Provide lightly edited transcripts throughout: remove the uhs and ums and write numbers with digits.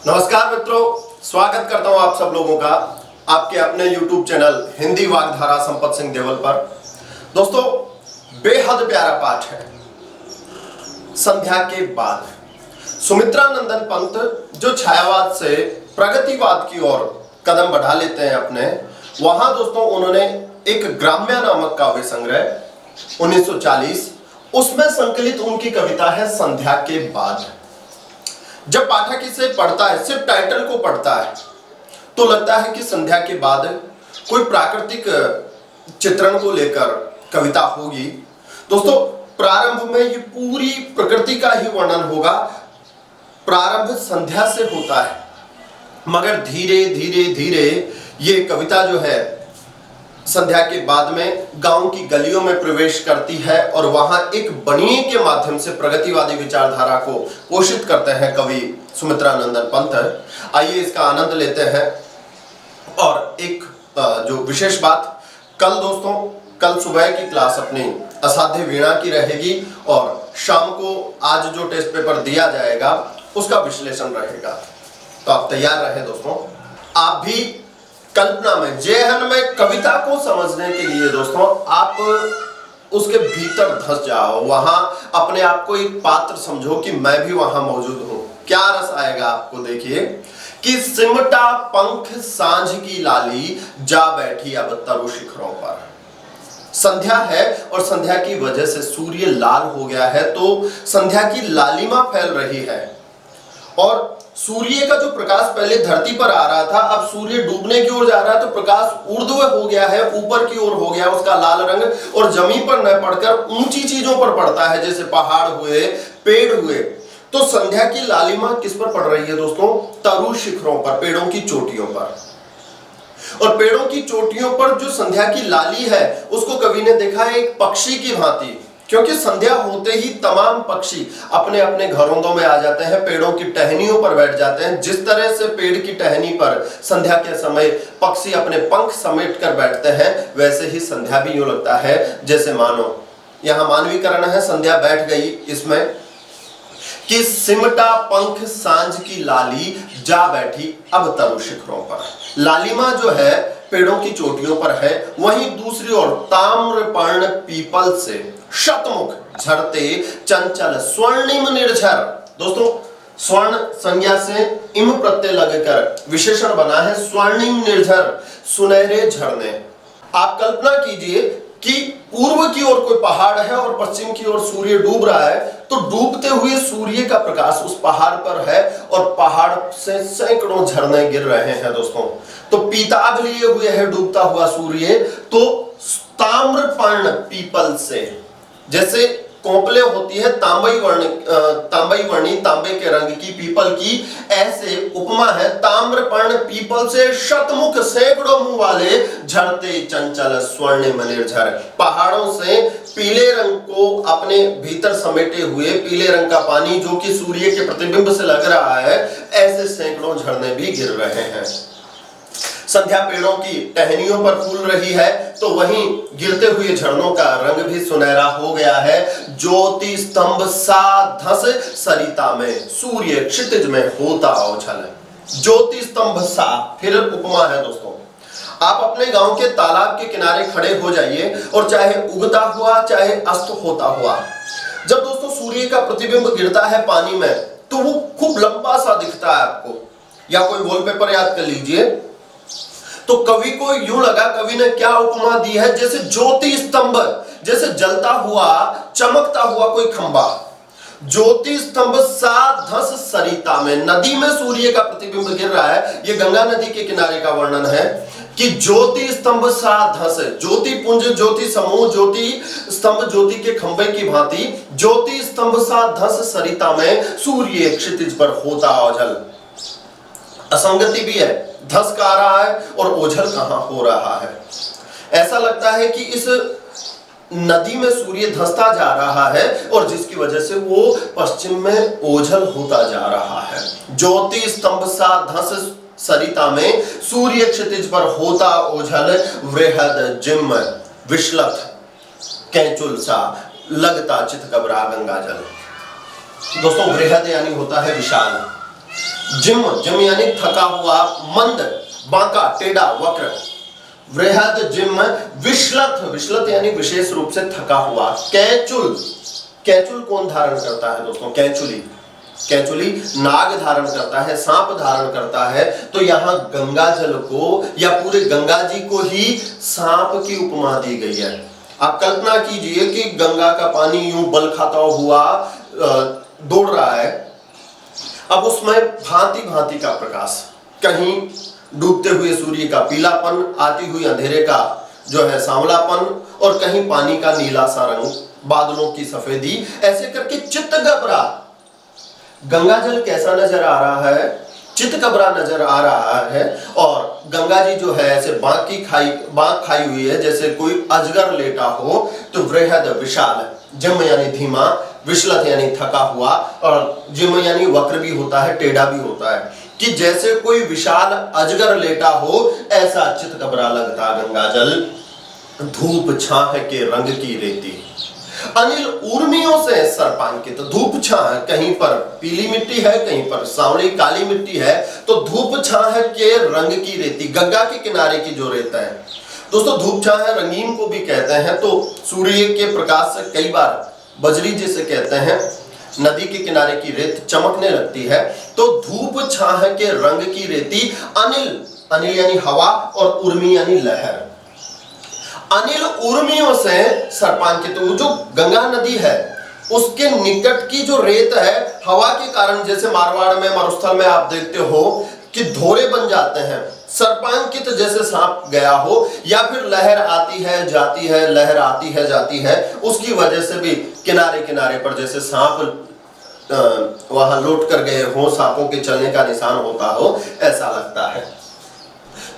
नमस्कार मित्रों, स्वागत करता हूं आप सब लोगों का आपके अपने YouTube चैनल हिंदी वाग्धारा संपत सिंह देवल पर। दोस्तों, बेहद प्यारा पाठ है संध्या के बाद। सुमित्रा नंदन पंत जो छायावाद से प्रगतिवाद की ओर कदम बढ़ा लेते हैं अपने, वहां दोस्तों उन्होंने एक ग्राम्या नामक काव्य संग्रह 1940 उसमें संकलित उनकी कविता है संध्या के बाद। जब पाठक इसे पढ़ता है, सिर्फ टाइटल को पढ़ता है, तो लगता है कि संध्या के बाद कोई प्राकृतिक चित्रण को लेकर कविता होगी। दोस्तों, प्रारंभ में ये पूरी प्रकृति का ही वर्णन होगा। प्रारंभ संध्या से होता है, मगर धीरे धीरे धीरे ये कविता जो है संध्या के बाद में गांव की गलियों में प्रवेश करती है और वहां एक बनिए के माध्यम से प्रगतिवादी विचारधारा को पोषित करते हैं कवि सुमित्रा नंदन पंत। आइए इसका आनंद लेते हैं। और एक जो विशेष बात, कल सुबह की क्लास अपनी असाध्य वीणा की रहेगी और शाम को आज जो टेस्ट पेपर दिया जाएगा उसका विश्लेषण रहेगा, तो आप तैयार रहे दोस्तों। आप भी कल्पना में, जेहन में कविता को समझने के लिए दोस्तों आप उसके भीतर धंस जाओ, वहां अपने आप को एक पात्र समझो कि मैं भी वहां मौजूद हूं। क्या रस आएगा आपको, देखिए कि सिमटा पंख सांझ की लाली, जा बैठी अब तरु शिखरों पर। संध्या है और संध्या की वजह से सूर्य लाल हो गया है, तो संध्या की लालिमा फैल रही है और सूर्य का जो प्रकाश पहले धरती पर आ रहा था, अब सूर्य डूबने की ओर जा रहा है, तो प्रकाश ऊर्ध्व हो गया है, ऊपर की ओर हो गया उसका लाल रंग, और जमीन पर न पड़कर ऊंची चीजों पर पड़ता है, जैसे पहाड़ हुए, पेड़ हुए। तो संध्या की लालिमा किस पर पड़ रही है दोस्तों? तरु शिखरों पर, पेड़ों की चोटियों पर। और पेड़ों की चोटियों पर जो संध्या की लाली है उसको कवि ने देखा है एक पक्षी की भांति, क्योंकि संध्या होते ही तमाम पक्षी अपने अपने घरों में आ जाते हैं, पेड़ों की टहनियों पर बैठ जाते हैं। जिस तरह से पेड़ की टहनी पर संध्या के समय पक्षी अपने पंख समेट कर बैठते हैं, वैसे ही संध्या भी यूं लगता है जैसे मानो यहां मानवीकरण है, संध्या बैठ गई इसमें कि सिमटा पंख सांझ की लाली, जा बैठी अब तरु शिखरों पर। लालिमा जो है पेड़ों की चोटियों पर है, वहीं दूसरी ओर ताम्रपर्ण पीपल से शतमुख झरते चंचल स्वर्णिम निर्झर। दोस्तों, स्वर्ण संज्ञा से इम प्रत्यय लगकर विशेषण बना है स्वर्णिम निर्झर, सुनहरे झरने। आप कल्पना कीजिए कि पूर्व की ओर कोई पहाड़ है और पश्चिम की ओर सूर्य डूब रहा है, तो डूबते हुए सूर्य का प्रकाश उस पहाड़ पर है और पहाड़ से सैकड़ों झरने गिर रहे हैं दोस्तों। तो पीताभ लिए हुए है डूबता हुआ सूर्य, तो ताम्रपर्ण पीपल से, जैसे कोंपले होती है तांबई वर्णी तांबे के रंग की पीपल की, ऐसे उपमा है ताम्रपर्ण पीपल से शतमुख सैकड़ों मुंह वाले झरते चंचल स्वर्णिम निर्झर। पहाड़ों से पीले रंग को अपने भीतर समेटे हुए पीले रंग का पानी जो कि सूर्य के प्रतिबिंब से लग रहा है, ऐसे सैकड़ों झरने भी गिर रहे हैं। संध्या पेड़ों की टहनियों पर फूल रही है, तो वहीं गिरते हुए झरनों का रंग भी सुनहरा हो गया है। ज्योति स्तंभ सा धस सरिता में, सूर्य क्षितिज में होता ओझल। ज्योति स्तंभ सा, फिर उपमा है दोस्तों। आप अपने गांव के तालाब के किनारे खड़े हो जाइए और चाहे उगता हुआ चाहे अस्त होता हुआ, जब दोस्तों सूर्य का प्रतिबिंब गिरता है पानी में, तो वो खूब लंबा सा दिखता है आपको। या कोई वॉलपेपर याद कर लीजिए, तो कवि को यूं लगा, कवि ने क्या उपमा दी है, जैसे ज्योति स्तंभ, जैसे जलता हुआ चमकता हुआ कोई खंबा। ज्योति स्तंभ सा धस सरिता में, नदी में सूर्य का प्रतिबिंब गिर रहा है। ये गंगा नदी के किनारे का वर्णन है कि ज्योति स्तंभ सा धस, ज्योति पुंज, ज्योति समूह, ज्योति स्तंभ, ज्योति के खंबे की भांति, ज्योति स्तंभ सा धस सरिता में, सूर्य क्षितिज पर होता ओझल। असंगति भी है, धस का रहा है और ओझल कहां हो रहा है। ऐसा लगता है कि इस नदी में सूर्य धंसता जा रहा है और जिसकी वजह से वो पश्चिम में ओझल होता जा रहा है। ज्योति स्तंभ सा धस सरिता में, सूर्य क्षितिज पर होता ओझल, वृहद जिम विश्लथ कैचुल सा, लगता चित कबरा गंगा जल। दोस्तों, वृहद यानी होता है विशाल, जिम, जिम यानी थका हुआ, मंद, बांका, टेढ़ा, वक्र। वृहद जिम विश्लथ, विश्लथ यानी विशेष रूप से थका हुआ। कैचुल, कैचुल कौन धारण करता है दोस्तों? कैचुली, कैचुली नाग धारण करता है, सांप धारण करता है। तो यहां गंगा जल को या पूरे गंगा जी को ही सांप की उपमा दी गई है। आप कल्पना कीजिए कि गंगा का पानी यूं बल खाता हुआ दौड़ रहा है। अब उसमें भांति भांति का प्रकाश, कहीं डूबते हुए सूर्य का पीलापन, आती हुई अंधेरे का जो है सांवलापन, और कहीं पानी का नीला सा रंग, बादलों की सफेदी, ऐसे करके चित्त घबरा। गंगा जल कैसा नजर आ रहा है? चित्त घबरा नजर आ रहा है। और गंगा जी जो है ऐसे बांक खाई हुई है, जैसे कोई अजगर लेटा हो। तो वृहद विशाल, जिम यानी धीमा, विश्लथ यानी थका हुआ, और जिम यानी वक्र भी होता है, टेढ़ा भी होता है, कि जैसे कोई विशाल अजगर लेटा हो, ऐसा चित्त घबरा लगता गंगा जल। धूप छाह के रंग की रेती, अनिल ऊर्मियों से सर्पांकित। धूप छाह, कहीं पर पीली मिट्टी है, कहीं पर सांवली काली मिट्टी है, तो धूप छाह के रंग की रेती, गंगा के किनारे की जो रेत है दोस्तों, धूप छाह रंगीन को भी कहते हैं। तो सूर्य के प्रकाश से कई बार बजरी जिसे कहते हैं, नदी के किनारे की रेत चमकने लगती है। तो धूप छाह के रंग की रेती, अनिल, अनिल यानी हवा, और उर्मी यानी लहर। अनिल उर्मियों से सर्पांकित, तो जो गंगा नदी है उसके निकट की जो रेत है, हवा के कारण, जैसे मारवाड़ में, मरुस्थल में आप देखते हो कि धोरे बन जाते हैं, सर्पांकित जैसे सांप गया हो, या फिर लहर आती है जाती है, लहर आती है जाती है, उसकी वजह से भी किनारे किनारे पर जैसे सांप वहां लौट कर गए हो, सांपों के चलने का निशान होता हो, ऐसा लगता है।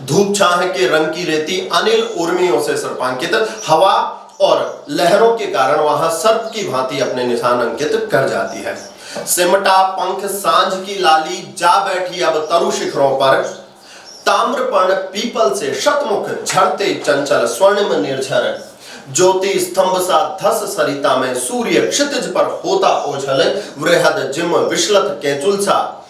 धूप छाह के रंग की रेती, अनिल उर्मियों से सर्पांकित, हवा और लहरों के कारण वहां सर्प की भांति अपने निशान अंकित कर जाती है। सिमटा पंख सांझ की लाली, जा बैठी अब तरु शिखरों पर, ताम्रपर्ण पीपल से शतमुख, झरते चंचल स्वर्णिम निर्झर, ज्योति स्तंभ सा धस सरिता में, सूर्य क्षितिज पर होता ओझल, वृहद जिम विश्लथ कैचुल सा,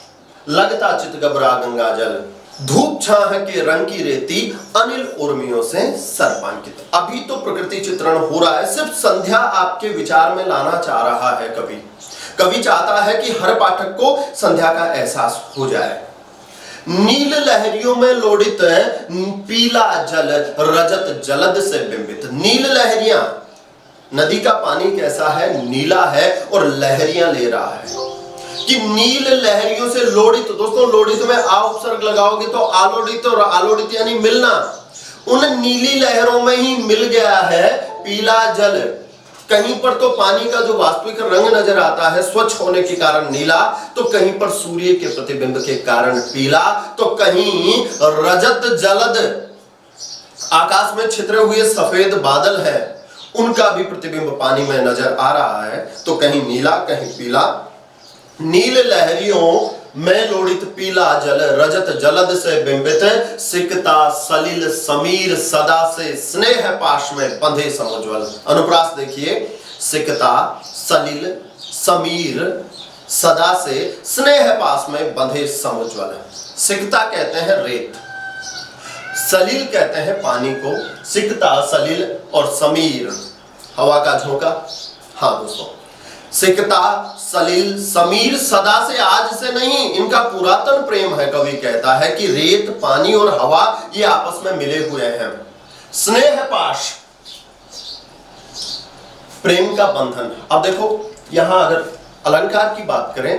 लगता चित घबरा गंगा जल। धूप छाह के रंग की रेती, अनिल उर्मियों से सर्पांकित। अभी तो प्रकृति चित्रण हो रहा है, सिर्फ संध्या आपके विचार में लाना चाह रहा है। कवि चाहता है कि हर पाठक को संध्या का एहसास हो जाए। नील लहरियों में लोडित पीला जल, रजत जलद से बिंबित। नील लहरियां, नदी का पानी कैसा है? नीला है, और लहरियां ले रहा है कि नील लहरियों से लोडित। दोस्तों लोडित में आ उपसर्ग लगाओगे तो आलोडित, और आलोडित यानी मिलना, उन नीली लहरों में ही मिल गया है पीला जल। कहीं पर तो पानी का जो वास्तविक रंग नजर आता है स्वच्छ होने के कारण नीला, तो कहीं पर सूर्य के प्रतिबिंब के कारण पीला, तो कहीं रजत जलद, आकाश में छितरे हुए सफेद बादल है, उनका भी प्रतिबिंब पानी में नजर आ रहा है। तो कहीं नीला, कहीं पीला। नील लहरियों में लोडित पीला जल, रजत जलद से बिंबित, सिकता सलिल समीर सदा से, स्नेह पाश में बंधे समुज्वल। अनुप्रास देखिए, सिकता सलिल समीर सदा से, स्नेह पाश में बंधे समुज्वल। सिकता कहते हैं रेत, सलिल कहते हैं पानी को, सिकता सलिल, और समीर हवा का झोंका। हाँ दोस्तों, सिकता सलिल समीर सदा से, आज से नहीं, इनका पुरातन प्रेम है। कवि कहता है कि रेत, पानी और हवा ये आपस में मिले हुए हैं। स्नेह पाश, प्रेम का बंधन। अब देखो यहां अगर अलंकार की बात करें,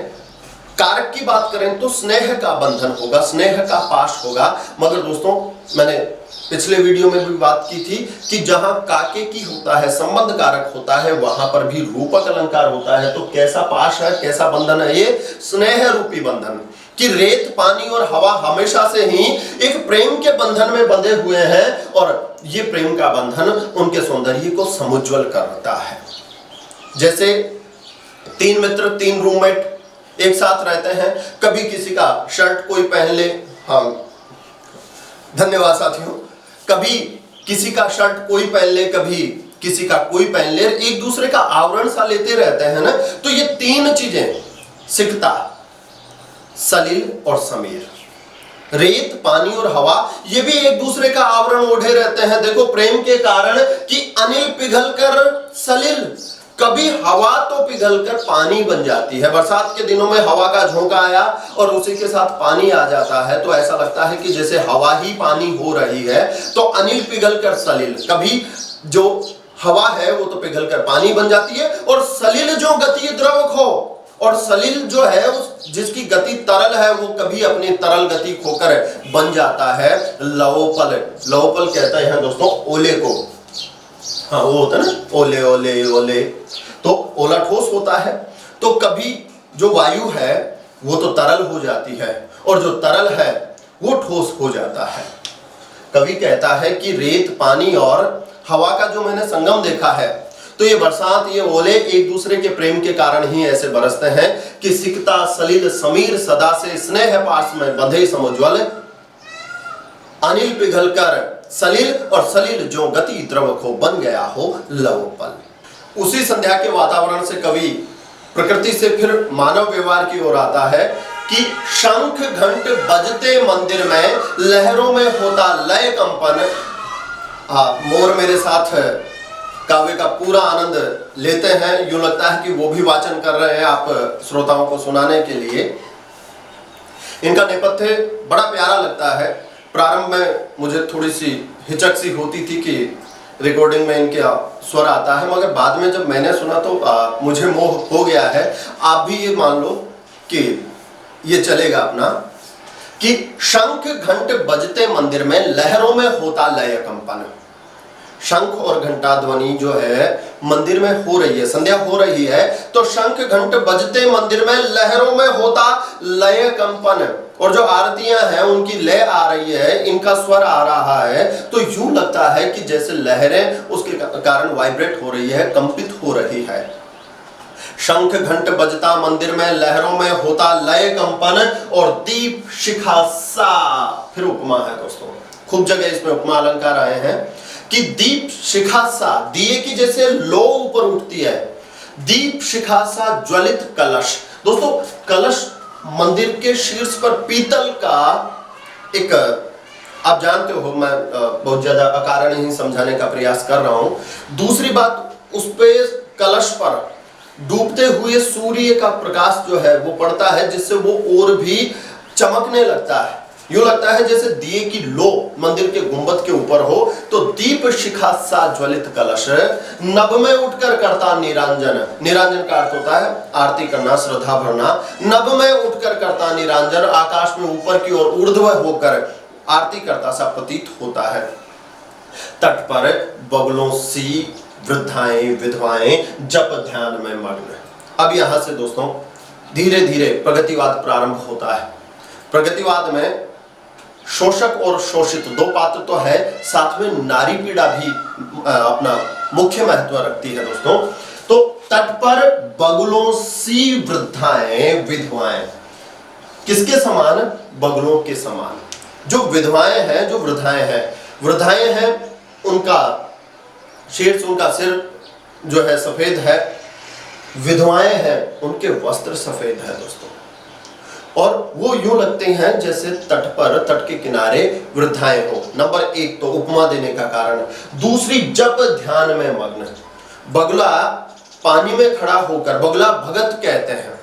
कारक की बात करें, तो स्नेह का बंधन होगा, स्नेह का पाश होगा। मगर दोस्तों मैंने पिछले वीडियो में भी बात की थी कि जहां काके की होता है, संबंध कारक होता है, वहां पर भी रूपक अलंकार होता है। तो कैसा पाश है, कैसा बंधन है? ये स्नेह रूपी बंधन, कि रेत, पानी और हवा हमेशा से ही एक प्रेम के बंधन में बंधे हुए हैं, और ये प्रेम का बंधन उनके सौंदर्य को समुज्वल करता है। जैसे तीन मित्र, तीन रूममेट एक साथ रहते हैं, कभी किसी का शर्ट कोई पहन ले, हाँ धन्यवाद साथियों, कभी किसी का शर्ट कोई पहन ले, कभी किसी का कोई पहन ले, एक दूसरे का आवरण सा लेते रहते हैं ना। तो ये तीन चीजें, सिकता, सलील और समीर। रेत, पानी और हवा ये भी एक दूसरे का आवरण ओढ़े रहते हैं। देखो प्रेम के कारण कि अनिल पिघलकर सलील, कभी हवा तो पिघलकर पानी बन जाती है। बरसात के दिनों में हवा का झोंका आया और उसी के साथ पानी आ जाता है तो ऐसा लगता है कि जैसे हवा ही पानी हो रही है। तो अनिल पिघलकर सलील, कभी जो हवा है वो तो पिघलकर पानी बन जाती है, और सलील जो गति द्रव खो, और सलील जो है उस जिसकी गति तरल है वो कभी अपनी तरल गति खोकर बन जाता है लवोपल। लवोपल कहते हैं दोस्तों ओले को। हाँ वो होता है ना ओले ओले ओले, तो ओला ठोस होता है। तो कभी जो वायु है वो तो तरल हो जाती है और जो तरल है वो ठोस हो जाता है। कवि कहता है कि रेत, पानी और हवा का जो मैंने संगम देखा है, तो ये बरसात, ये ओले एक दूसरे के प्रेम के कारण ही ऐसे बरसते हैं कि सिकता सलील समीर सदा से स्नेह पास में बंधे समुज्वल। अनिल पिघलकर सलील और सलील जो गति द्रव को बन गया हो लवोपल। उसी संध्या के वातावरण से कवि प्रकृति से फिर मानव व्यवहार की ओर आता है कि शंख घंट बजते मंदिर में, लहरों में होता लय कंपन। मोर मेरे साथ काव्य का पूरा आनंद लेते हैं, यूं लगता है कि वो भी वाचन कर रहे हैं आप श्रोताओं को सुनाने के लिए। इनका नेपथ्य बड़ा प्यारा लगता है। प्रारंभ में मुझे थोड़ी सी हिचक सी होती थी कि रिकॉर्डिंग में इनके स्वर आता है, मगर बाद में जब मैंने सुना तो मुझे मोह हो गया है। आप भी ये मान लो कि ये चलेगा अपना, कि शंख घंट बजते मंदिर में, लहरों में होता लय कंपन। शंख और घंटा ध्वनि जो है मंदिर में हो रही है, संध्या हो रही है, तो शंख घंट बजते मंदिर में, लहरों में होता लय कंपन, और जो आरतियां हैं उनकी लय आ रही है, इनका स्वर आ रहा है, तो यूं लगता है कि जैसे लहरें उसके कारण वाइब्रेट हो रही है, कंपित हो रही है। शंख घंट बजता मंदिर में, लहरों में होता लय कंपन, और दीप शिखा सा, फिर उपमा है दोस्तों, खूब जगह इसमें उपमा अलंकार आए हैं कि दीप शिखा सा, दिए की जैसे लो ऊपर उठती है, दीप शिखा सा ज्वलित कलश। दोस्तों कलश मंदिर के शीर्ष पर पीतल का एक, आप जानते हो मैं बहुत ज्यादा अकारण ही समझाने का प्रयास कर रहा हूं। दूसरी बात, उस पे कलश पर डूबते हुए सूर्य का प्रकाश जो है वो पड़ता है, जिससे वो और भी चमकने लगता है। यूं लगता है जैसे दिए की लो मंदिर के गुंबद के ऊपर हो। तो दीप शिखा सा ज्वलित कलश, नभ में उठकर करता निरांजन। निरांजन का अर्थ होता है आरती करना, श्रद्धा भरना। नभ में उठकर करता निरांजन, आकाश में ऊपर की ओर ऊर्ध्व होकर आरती करता सा प्रतीत होता है। तट पर बगुलों सी वृद्धाएं विधवाएं जप ध्यान में मग्न। अब यहां से दोस्तों धीरे धीरे प्रगतिवाद प्रारंभ होता है। प्रगतिवाद में शोषक और शोषित दो पात्र तो है, साथ में नारी पीड़ा भी अपना मुख्य महत्व रखती है दोस्तों। तो तट पर बगुलों सी वृद्धाएं विधवाएं, किसके समान? बगुलों के समान। जो विधवाएं हैं, जो वृद्धाएं हैं, वृद्धाएं हैं उनका शीर्ष, उनका सिर जो है सफेद है, विधवाएं हैं उनके वस्त्र सफेद है दोस्तों, और वो यूं लगते हैं जैसे तट पर, तट के किनारे वृद्धाएं हो। नंबर एक तो उपमा देने का कारण। दूसरी जप ध्यान में मग्न। बगुला पानी में खड़ा होकर, बगुला भगत कहते हैं,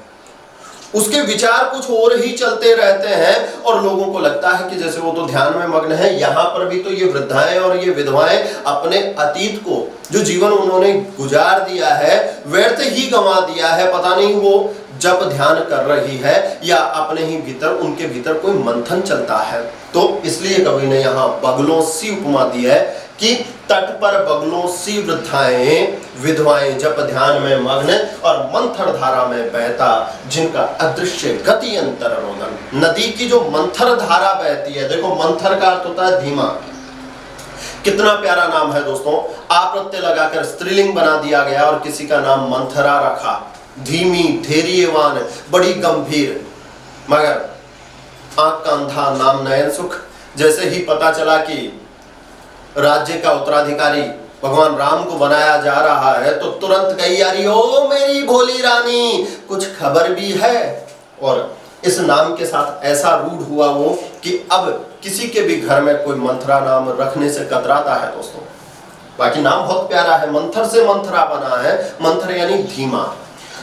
उसके विचार कुछ और ही चलते रहते हैं और लोगों को लगता है कि जैसे वो तो ध्यान में मग्न है। यहां पर भी तो ये वृद्धाएं और ये विधवाएं अपने अतीत को, जो जीवन उन्होंने गुजार दिया है, व्यर्थ ही गंवा दिया है। पता नहीं वो जब ध्यान कर रही है या अपने ही भीतर, उनके भीतर कोई मंथन चलता है। तो इसलिए कवि ने यहाँ बगुलों सी उपमा दी है कि तट पर बगुलों सी वृद्धाएं विधवाएं जप ध्यान में मग्न, और मंथर धारा में बहता जिनका अदृश्य गति अंतर रोदन। नदी की जो मंथर धारा बहती है, देखो मंथर का अर्थ होता है धीमा। कितना प्यारा नाम है दोस्तों, आप प्रत्यय लगाकर स्त्रीलिंग बना दिया गया और किसी का नाम मंथरा रखा। धीमी, धैर्यवान, बड़ी गंभीर, मगर आंख का अंधा नाम नयन सुख। जैसे ही पता चला कि राज्य का उत्तराधिकारी भगवान राम को बनाया जा रहा है, तो तुरंत गई यारी, ओ मेरी भोली रानी, कुछ खबर भी है। और इस नाम के साथ ऐसा रूढ़ हुआ वो कि अब किसी के भी घर में कोई मंथरा नाम रखने से कतराता है दोस्तों। बाकी नाम बहुत प्यारा है, मंथर से मंथरा बना है, मंथर यानी धीमा।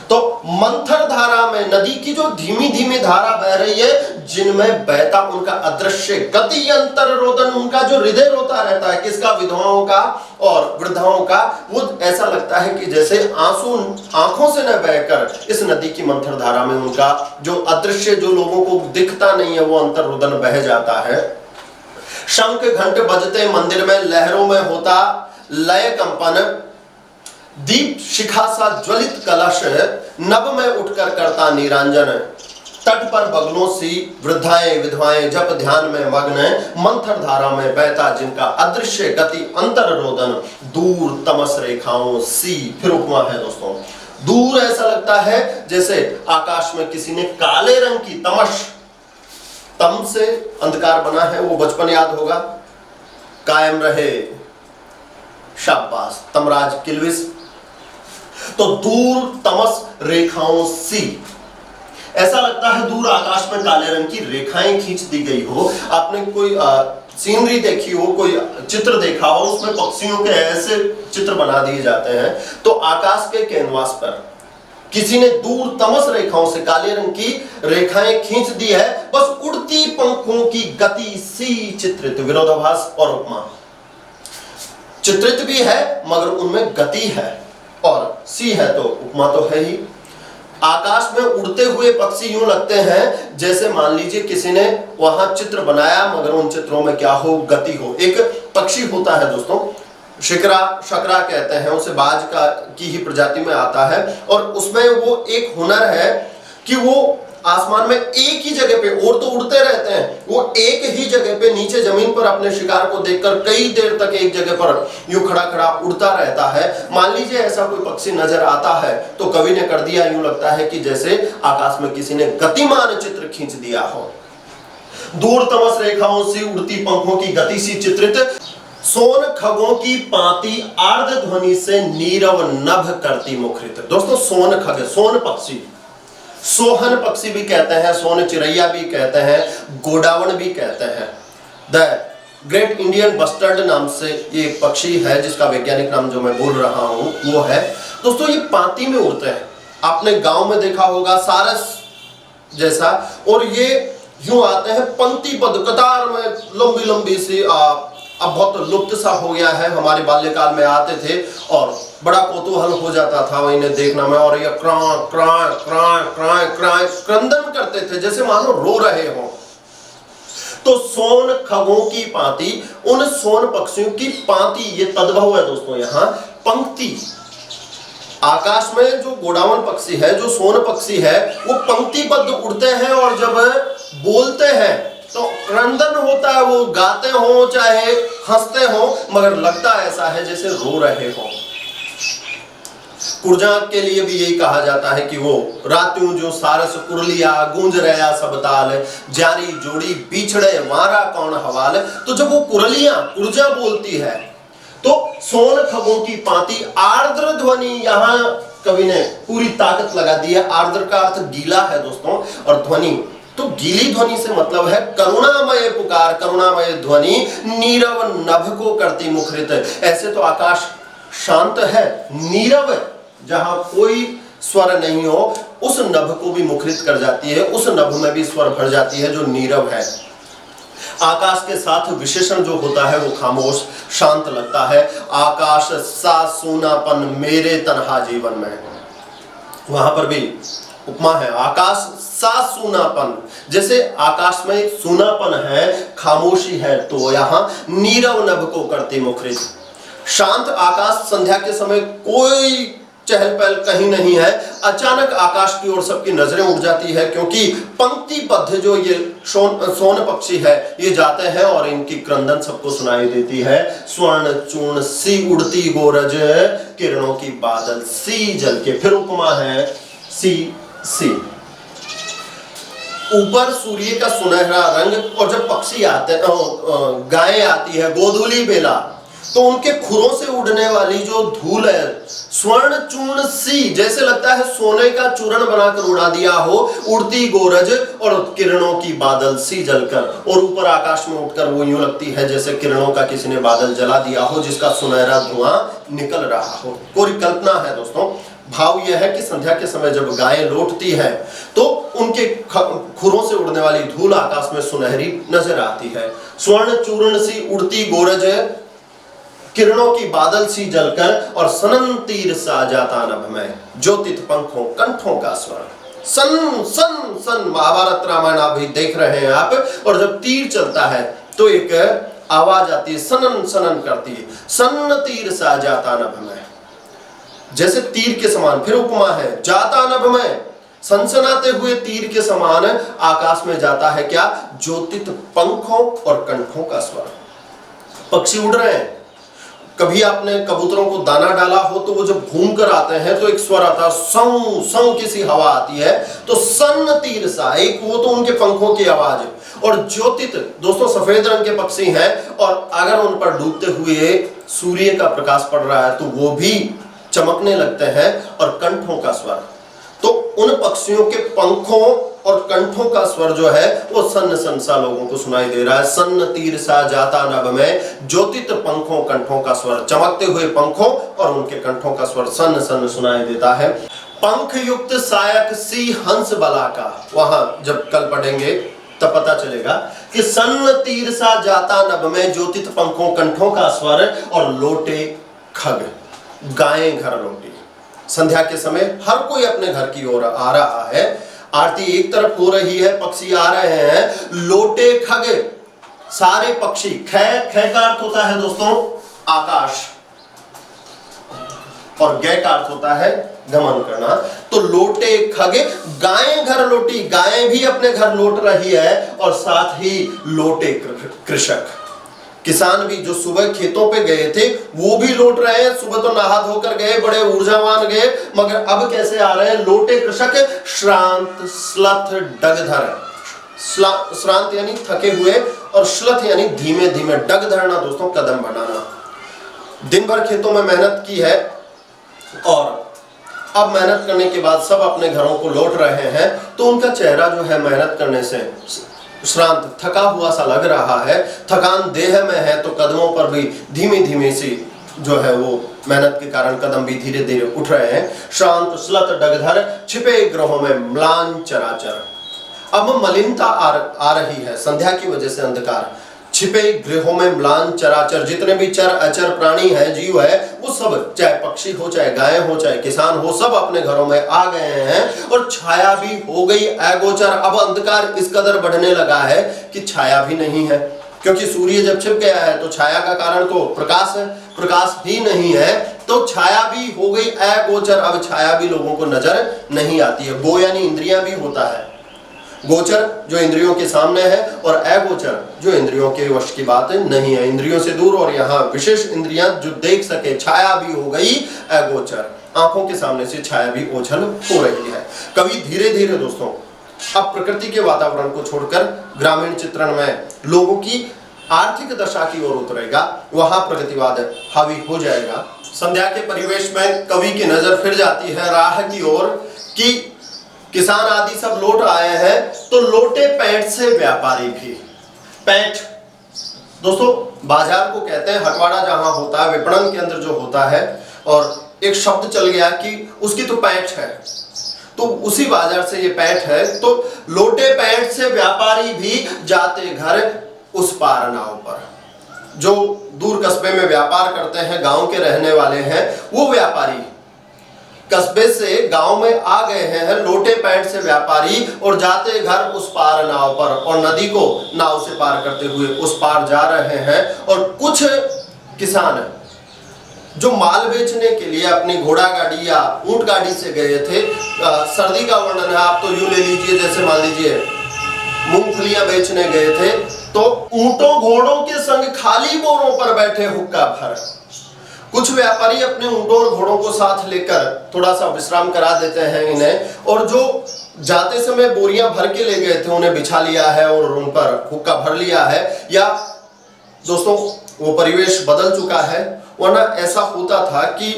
तो मंथर धारा में नदी की जो धीमी धीमी धारा बह रही है, जिनमें बहता उनका अदृश्य गति अंतर रोदन, उनका जो हृदय रोता रहता है, किसका? विधवाओं का और वृद्धाओं का। वो ऐसा लगता है कि जैसे आंसू आंखों से न बहकर इस नदी की मंथर धारा में उनका जो अदृश्य, जो लोगों को दिखता नहीं है, वो अंतर रोदन बह जाता है। शंख घंट बजते मंदिर में, लहरों में होता लय कंपन, दीप शिखा सा ज्वलित कलश नभ में उठकर करता निरंजन, तट पर बगलों सी वृद्धाएं विधवाएं जप ध्यान में मग्न, मंथर धारा में बहता जिनका अदृश्य गति अंतर रोदन, दूर तमस रेखाओं सी। फिर उपमा है दोस्तों, दूर ऐसा लगता है जैसे आकाश में किसी ने काले रंग की तमस, तम से अंधकार बना है, वो बचपन याद होगा, कायम रहे, शाबाश तमराज किल्विस। तो दूर तमस रेखाओं सी, ऐसा लगता है दूर आकाश में काले रंग की रेखाएं खींच दी गई हो। आपने कोई सीनरी देखी हो, कोई चित्र देखा हो, उसमें पक्षियों के ऐसे चित्र बना दिए जाते हैं। तो आकाश के कैनवास पर किसी ने दूर तमस रेखाओं से काले रंग की रेखाएं खींच दी है, बस उड़ती पंखों की गति सी चित्रित। विरोधाभास और उपमा, चित्रित भी है मगर उनमें गति है, और सी है तो उपमा तो है ही। आकाश में उड़ते हुए पक्षी यूं लगते हैं जैसे मान लीजिए किसी ने वहां चित्र बनाया मगर उन चित्रों में क्या हो? गति हो। एक पक्षी होता है दोस्तों, शकरा, शकरा कहते हैं उसे, बाज की ही प्रजाति में आता है, और उसमें वो एक हुनर है कि वो आसमान में एक ही जगह पे, और तो उड़ते रहते हैं, वो एक ही जगह पे नीचे जमीन पर अपने शिकार को देखकर कई देर तक एक जगह पर यूं खड़ा खड़ा उड़ता रहता है। मान लीजिए ऐसा कोई पक्षी नजर आता है तो कवि ने कर दिया, यूं लगता है कि जैसे आकाश में किसी ने गतिमान चित्र खींच दिया हो। दूर तमस रेखाओं से उड़ती पंखों की गति सी चित्रित, सोन खगों की पाती आर्द्र ध्वनि से नीरव नभ करती मुखरित। दोस्तों सोन खग, सोन पक्षी, सोहन पक्षी भी कहते हैं, सोन चिरैया भी कहते हैं, गोडावण भी कहते हैं। द ग्रेट इंडियन बस्टर्ड नाम से ये एक पक्षी है जिसका वैज्ञानिक नाम जो मैं बोल रहा हूं वो है। दोस्तों ये पाती में उड़ते हैं, आपने गांव में देखा होगा सारस जैसा, और ये यूं आते हैं पंक्तिबद्ध कतार में, लंबी लंबी सी। अब बहुत लुप्त सा हो गया है, हमारे बाल्यकाल में आते थे और बड़ा कौतूहल हो जाता था इन्हें देखना में, और ये क्रां क्रां क्रां क्रां क्रां क्रंदन करते थे जैसे मानो रो रहे हों। तो सोन खगों की पाती, उन सोन पक्षियों की पाती, ये तद्भव है दोस्तों, यहां पंक्ति। आकाश में जो गोडावण पक्षी है, जो सोन पक्षी है, वो पंक्तिबद्ध उड़ते हैं और जब बोलते हैं तो क्रंदन होता है, वो गाते हो चाहे हंसते हो, मगर लगता ऐसा है जैसे रो रहे हो। कुरजा के लिए भी यही कहा जाता है कि वो रात्यों जो सारस कुरलिया गूंज रहा सब ताल, जारी जोड़ी बिछड़े मारा कौन हवाल। तो जब वो कुरजा बोलती है तो सोन खगों की पाती आर्द्र ध्वनि, यहां कवि ने पूरी ताकत लगा दी है। आर्द्र का अर्थ गीला है दोस्तों, और ध्वनि तो गीली ध्वनि से मतलब है करुणामय पुकार, करुणामय ध्वनि नीरव नभ को करती मुखरित। ऐसे तो आकाश शांत है, नीरव, जहां कोई स्वर नहीं हो, उस नभ को भी मुखरित कर जाती है, उस नभ में भी स्वर भर जाती है जो नीरव है। आकाश के साथ विशेषण जो होता है वो खामोश शांत लगता है। आकाश सा सूनापन मेरे तन्हा जीवन में, वहां पर भी उपमा है, आकाश सा सूनापन, जैसे आकाश में एक सूनापन है, खामोशी है, तो यहां नीरव नभ को करती मुखरित। शांत आकाश, संध्या के समय कोई चहल पहल कहीं नहीं है, अचानक आकाश की ओर सबकी नजरें उठ जाती है, क्योंकि पंक्तिबद्ध जो ये सोन पक्षी है ये जाते हैं और इनकी क्रंदन सबको सुनाई देती है। स्वर्ण चूर्ण सी उड़ती गोरज, किरणों की बादल सी जल के। फिर उपमा है सी, ऊपर सूर्य का सुनहरा रंग, और जब पक्षी आते हैं, गायें आती है, गोधूली बेला, तो उनके खुरों से उड़ने वाली जो धूल है स्वर्ण चूर्ण सी, जैसे लगता है सोने का चूर्ण बनाकर उड़ा दिया हो, उड़ती गोरज और किरणों की बादल सी जलकर, और ऊपर आकाश में उठकर वो यूं लगती है जैसे किरणों का किसी ने बादल जला दिया हो जिसका सुनहरा धुआं निकल रहा हो। कोई कल्पना है दोस्तों। भाव यह है कि संध्या के समय जब गायें लौटती है तो उनके खुरों से उड़ने वाली धूल आकाश में सुनहरी नजर आती है। स्वर्ण चूर्ण सी उड़ती गोरज किरणों की बादल सी जलकर, और सनन तीर सा जाता नभ में ज्योतित पंखों कंठों का स्वर। सन सन सन महाभारत रामायण आप भी देख रहे हैं आप, और जब तीर चलता है तो एक आवाज आती है, सनन सनन करती है, सन तीर सा जाता नभ में, जैसे तीर के समान। फिर उपमा है, जाता नभ में, सनसनाते हुए तीर के समान आकाश में जाता है क्या, ज्योतित पंखों और कंठों का स्वर। पक्षी उड़ रहे हैं। कभी आपने कबूतरों को दाना डाला हो तो वो जब घूम कर आते हैं तो एक स्वर आता है, सं सं किसी हवा आती है, तो सन तीर सा, एक वो तो उनके पंखों की आवाज है। और ज्योतित दोस्तों सफेद रंग के पक्षी हैं, और अगर उन पर डूबते हुए सूर्य का प्रकाश पड़ रहा है तो वो भी चमकने लगते हैं। और कंठों का स्वर, तो उन पक्षियों के पंखों और कंठों का स्वर जो है वो सन्न सन सा लोगों को सुनाई दे रहा है। सन्न तीर सा जाता नभ में, ज्योतित पंखों कंठों का स्वर, चमकते हुए पंखों और उनके कंठों का स्वर सन्न सन्न सुनाई देता है। पंख युक्त सायक सी हंस बला का, वहां जब कल पढ़ेंगे तब पता चलेगा कि सन्न तीर सा जाता नभ में, ज्योतित पंखों कंठों का स्वर, और लोटे खग, गायें घर लौटी। संध्या के समय हर कोई अपने घर की ओर आ रहा है, आरती एक तरफ हो रही है, पक्षी आ रहे हैं, लोटे खग, सारे पक्षी। ख का अर्थ होता है दोस्तों आकाश, और गय का अर्थ होता है गमन करना। तो लोटे खग, गायें घर लौटी, गायें भी अपने घर लौट रही है, और साथ ही लोटे कृषक, किसान भी जो सुबह खेतों पे गए थे वो भी लौट रहे हैं। सुबह तो नहा धोकर गए, बड़े ऊर्जावान गए, मगर अब कैसे आ रहे हैं, लोटे कृषक श्रांत स्लथ डगधर। श्रांत यानी थके हुए, और श्लथ यानी धीमे धीमे, डग धरना दोस्तों कदम बढ़ाना। दिन भर खेतों में मेहनत की है, और अब मेहनत करने के बाद सब अपने घरों को लौट रहे हैं, तो उनका चेहरा जो है मेहनत करने से श्रांत, थका हुआ सा लग रहा है, थकान देह में है, तो कदमों पर भी धीमी धीमी सी जो है वो मेहनत के कारण कदम भी धीरे धीरे उठ रहे हैं। शांत स्लत डगधर, छिपे ग्रहों में म्लान चराचर। अब मलिनता आ रही है, संध्या की वजह से अंधकार। छिपे गृहों में म्लान चराचर, जितने भी चर अचर प्राणी है, जीव है, वो सब, चाहे पक्षी हो, चाहे गाय हो, चाहे किसान हो, सब अपने घरों में आ गए हैं, और छाया भी हो गई अगोचर। अब अंधकार इस कदर बढ़ने लगा है कि छाया भी नहीं है, क्योंकि सूर्य जब छिप गया है तो छाया का कारण तो प्रकाश है, प्रकाश भी नहीं है, तो छाया भी हो गई अगोचर। अब छाया भी लोगों को नजर नहीं आती है। गो यानी इंद्रियां भी होता है, गोचर जो इंद्रियों के सामने है, और अगोचर जो इंद्रियों के वश की बात नहीं है, इंद्रियों से दूर, और यहाँ विशेष इंद्रियां जो देख सके। छाया भी हो गई अगोचर, आंखों के सामने से छाया भी ओझल हो रही है। कवि धीरे धीरे दोस्तों अब प्रकृति के वातावरण को छोड़कर ग्रामीण चित्रण में लोगों की आर्थिक दशा की ओर उतरेगा, वहां प्रगतिवाद हावी हो जाएगा। संध्या के परिवेश में कवि की नजर फिर जाती है राह की ओर कि किसान आदि सब लौट आए हैं, तो लोटे पैंट से व्यापारी भी। पैंट दोस्तों बाजार को कहते हैं, हटवाड़ा जहां होता है, विपणन के अंदर जो होता है, और एक शब्द चल गया कि उसकी तो पैंट है, तो उसी बाजार से ये पैंट है। तो लोटे पैंट से व्यापारी भी जाते घर उस पार नाव पर। जो दूर कस्बे में व्यापार करते हैं, गांव के रहने वाले हैं, वो व्यापारी कस्बे से गांव में आ गए हैं, लोटे पैंट से व्यापारी, और जाते घर उस पार नाव पर, और नदी को नाव से पार करते हुए उस पार जा रहे हैं। और कुछ किसान जो माल बेचने के लिए अपनी घोड़ा गाड़ी या ऊंट गाड़ी से गए थे, सर्दी का वर्णन है, आप तो यूं ले लीजिए जैसे मान लीजिए मूंगफलियां बेचने गए थे, तो ऊंटों घोड़ों के संग खाली बोरों पर बैठे हुक्का भर। कुछ व्यापारी अपने ऊंटों और घोड़ों को साथ लेकर थोड़ा सा विश्राम करा देते हैं इन्हें, और जो जाते समय बोरियां भर के ले गए थे उन्हें बिछा लिया है और उन पर हुक्का भर लिया है। या दोस्तों वो परिवेश बदल चुका है। वरना ऐसा होता था कि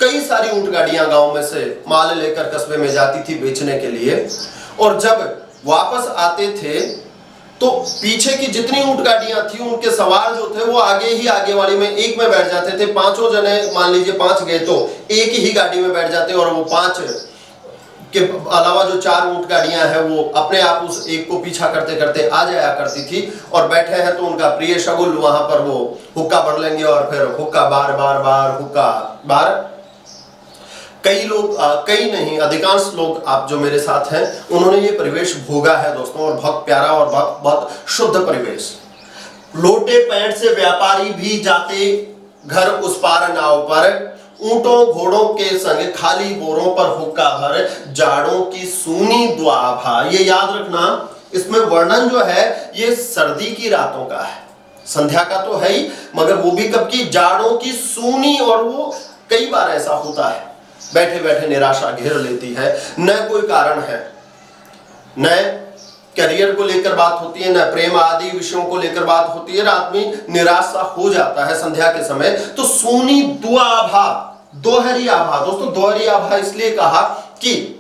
कई सारी ऊंट गाड़ियां गांव में से माल लेकर कस्बे में जाती थी बेचने के लिए, और जब वापस आते थे तो पीछे की जितनी ऊंट गाड़ियां थी उनके सवार जो थे वो आगे ही आगे वाली में एक में बैठ जाते थे। पांचों जने मान लीजिए 5 गए तो एक ही गाड़ी में बैठ जाते, और वो 5 के अलावा जो 4 ऊंट गाड़ियां हैं वो अपने आप उस एक को पीछा करते करते आ जाया करती थी। और बैठे हैं तो उनका प्रिय शगुल वहां पर वो हुक्का भर लेंगे, और फिर हुक्का बार बार बार हुक्का बार। कई लोग, कई नहीं अधिकांश लोग आप जो मेरे साथ हैं उन्होंने ये परिवेश भोगा है दोस्तों, और बहुत प्यारा और बहुत शुद्ध परिवेश। लोटे पैंट से व्यापारी भी जाते घर उस पार नाव पर, ऊंटों घोड़ों के संग खाली बोरों पर हुक्का भर, जाड़ों की सूनी दुआभा। ये याद रखना, इसमें वर्णन जो है ये सर्दी की रातों का है, संध्या का तो है ही, मगर वो भी कब की, जाड़ों की सूनी। और वो कई बार ऐसा होता है बैठे बैठे निराशा घेर लेती है, न कोई कारण है, न करियर को लेकर बात होती है, न प्रेम आदि विषयों को लेकर बात होती है, आदमी निराशा हो जाता है संध्या के समय। तो सूनी दुआभा, दोहरी आभा। दोस्तों दोहरी आभा इसलिए कहा कि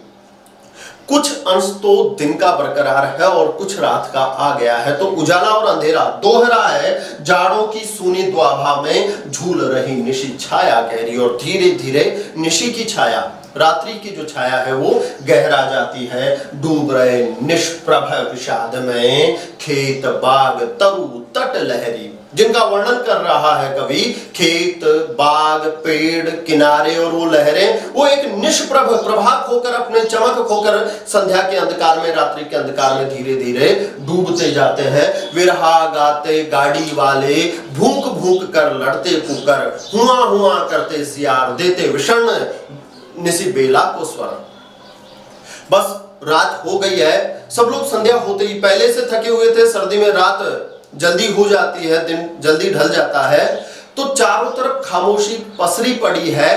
कुछ अंश तो दिन का बरकरार है और कुछ रात का आ गया है, तो उजाला और अंधेरा दोहरा है। जाड़ों की सूनी द्वाभा में झूल रही निशी छाया गहरी, और धीरे धीरे निशी की छाया, रात्रि की जो छाया है वो गहरा जाती है। डूब रहे निष्प्रभ विषाद में खेत बाग तरु तट लहरी, जिनका वर्णन कर रहा है कवि। खेत बाग पेड़ किनारे और वो लहरें, वो एक निष्प्रभ प्रभा खोकर, अपने चमक खोकर संध्या के अंधकार में, रात्रि के अंधकार में धीरे धीरे डूबते जाते हैं। विरहा गाते गाड़ी वाले, भूख भूख कर लड़ते कुकर, हुआ हुआ करते सियार, देते विषण निसी बेला को स्वर। बस रात हो गई है, सब लोग संध्या होते ही पहले से थके हुए थे, सर्दी में रात जल्दी हो जाती है, दिन जल्दी ढल जाता है, तो चारों तरफ खामोशी पसरी पड़ी है।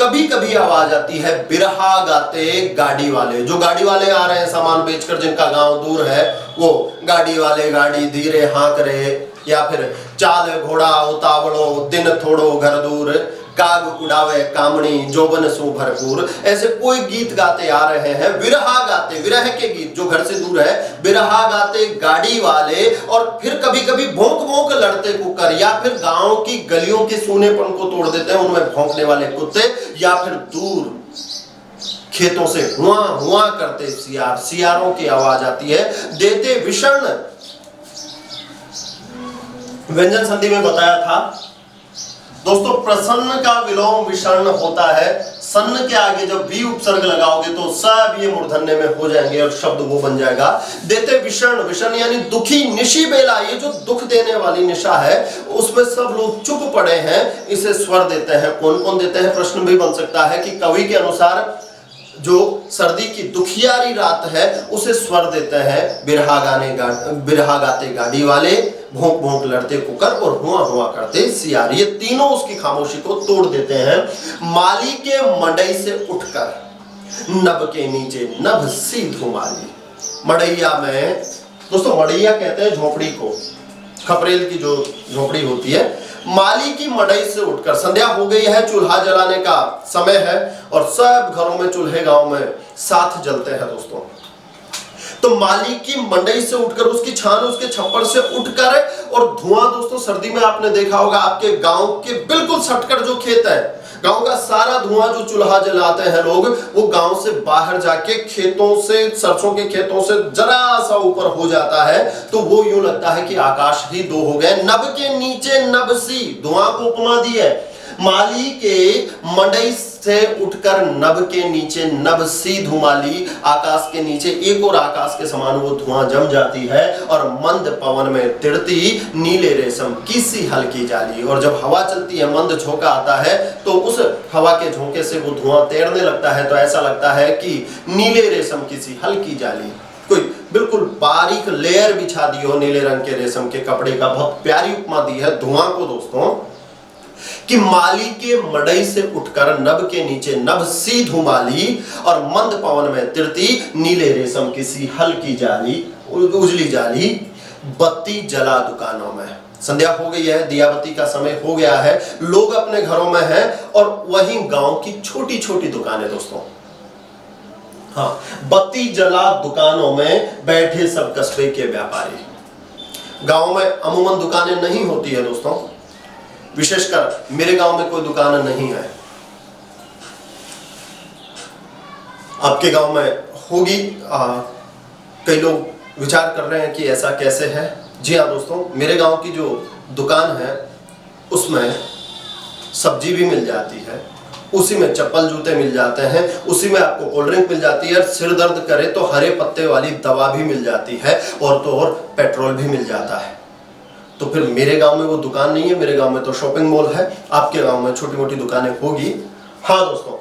कभी कभी आवाज आती है बिरहा गाते गाड़ी वाले, जो गाड़ी वाले आ रहे हैं सामान बेचकर, जिनका गांव दूर है, वो गाड़ी वाले गाड़ी धीरे हाँक रहे, या फिर चाल घोड़ा उतावड़ो दिन थोड़ो घर दूर, काग उड़ावे कामणी जोबन सु भरपूर। ऐसे कोई गीत गाते आ रहे हैं, विरहा गाते, विरह के गीत जो घर से दूर है, विरहा गाते गाड़ी वाले। और फिर कभी कभी भौंक भौंक लड़ते कुकर, या फिर गांव की गलियों के सूनेपन को तोड़ देते हैं उनमें भौंकने वाले कुत्ते, या फिर दूर खेतों से हुआ हुआ करते सियार, सियारों की आवाज आती है। देते विषण, व्यंजन संधि में बताया था दोस्तों, प्रसन्न का विलोम विषण होता है। सन्न के आगे जब भी उपसर्ग लगाओगे तो सब ये मूर्धन्य में हो जाएंगे और शब्द वो बन जाएगा। देते विषण, विषण यानी दुखी निशी बेला, ये जो दुख देने वाली निशा है उसमें सब लोग चुप पड़े हैं, इसे स्वर देते हैं। कौन कौन देते हैं, प्रश्न भी बन सकता है कि कवि के अनुसार जो सर्दी की दुखियारी रात है उसे स्वर देते हैं बिरहा गाते गाड़ी वाले, भोंक भोंक लड़ते कुकर, और हुआ हुआ करते सियार। ये तीनों उसकी खामोशी को तोड़ देते हैं। माली के मड़ई से उठकर नभ के नीचे नभ सी धुमाली। मड़ैया में दोस्तों, मड़ैया कहते हैं झोपड़ी को, खपरेल की जो झोपड़ी होती है। माली की मड़ई से उठकर, संध्या हो गई है, चूल्हा जलाने का समय है, और सब घरों में चूल्हे गांव में साथ जलते हैं दोस्तों। तो माली की मंडई से उठकर, उसकी छान उसके छप्पर से उठकर, और धुआं दोस्तों सर्दी में आपने देखा होगा आपके गांव के बिल्कुल सटकर जो खेत है, गांव का सारा धुआं जो चूल्हा जलाते हैं लोग, वो गांव से बाहर जाके खेतों से, सरसों के खेतों से जरा सा ऊपर हो जाता है, तो वो यूं लगता है कि आकाश ही दो हो गए। नभ के नीचे नभ सी, धुआं को उपमा दी है। माली के मंडई से उठकर नभ के नीचे नभ सी धुमाली, आकाश के नीचे एक और आकाश के समान वो धुआं जम जाती है, और मंद पवन में तिड़ती नीले रेशम की सी हल्की जाली। और जब हवा चलती है, मंद झोंका आता है, तो उस हवा के झोंके से वो धुआं तैरने लगता है, तो ऐसा लगता है कि नीले रेशम की सी हल्की जाली, कोई बिल्कुल बारीक लेयर बिछा दी हो नीले रंग के रेशम के कपड़े का। बहुत प्यारी उपमा दी है धुआं को दोस्तों, कि माली के मड़ई से उठकर नभ के नीचे नभ सी धुमाली, और मंद पवन में तिरती नीले रेशम की सी हल्की जाली, उजली जाली। बत्ती जला दुकानों में, संध्या हो गई है, दियाबत्ती का समय हो गया है, लोग अपने घरों में हैं और वहीं गांव की छोटी छोटी दुकानें दोस्तों, हाँ, बत्ती जला दुकानों में बैठे सब कस्बे के व्यापारी। गांव में अमूमन दुकानें नहीं होती है दोस्तों, विशेषकर मेरे गांव में कोई दुकान नहीं है। आपके गांव में होगी, कई लोग विचार कर रहे हैं कि ऐसा कैसे है। जी हाँ दोस्तों, मेरे गांव की जो दुकान है उसमें सब्जी भी मिल जाती है, उसी में चप्पल जूते मिल जाते हैं, उसी में आपको कोल्ड ड्रिंक मिल जाती है, सिर दर्द करे तो हरे पत्ते वाली दवा भी मिल जाती है, और तो और पेट्रोल भी मिल जाता है। तो फिर मेरे गांव में वो दुकान नहीं है, मेरे गांव में तो शॉपिंग मॉल है। आपके गांव में छोटी मोटी दुकानें होगी। हाँ दोस्तों,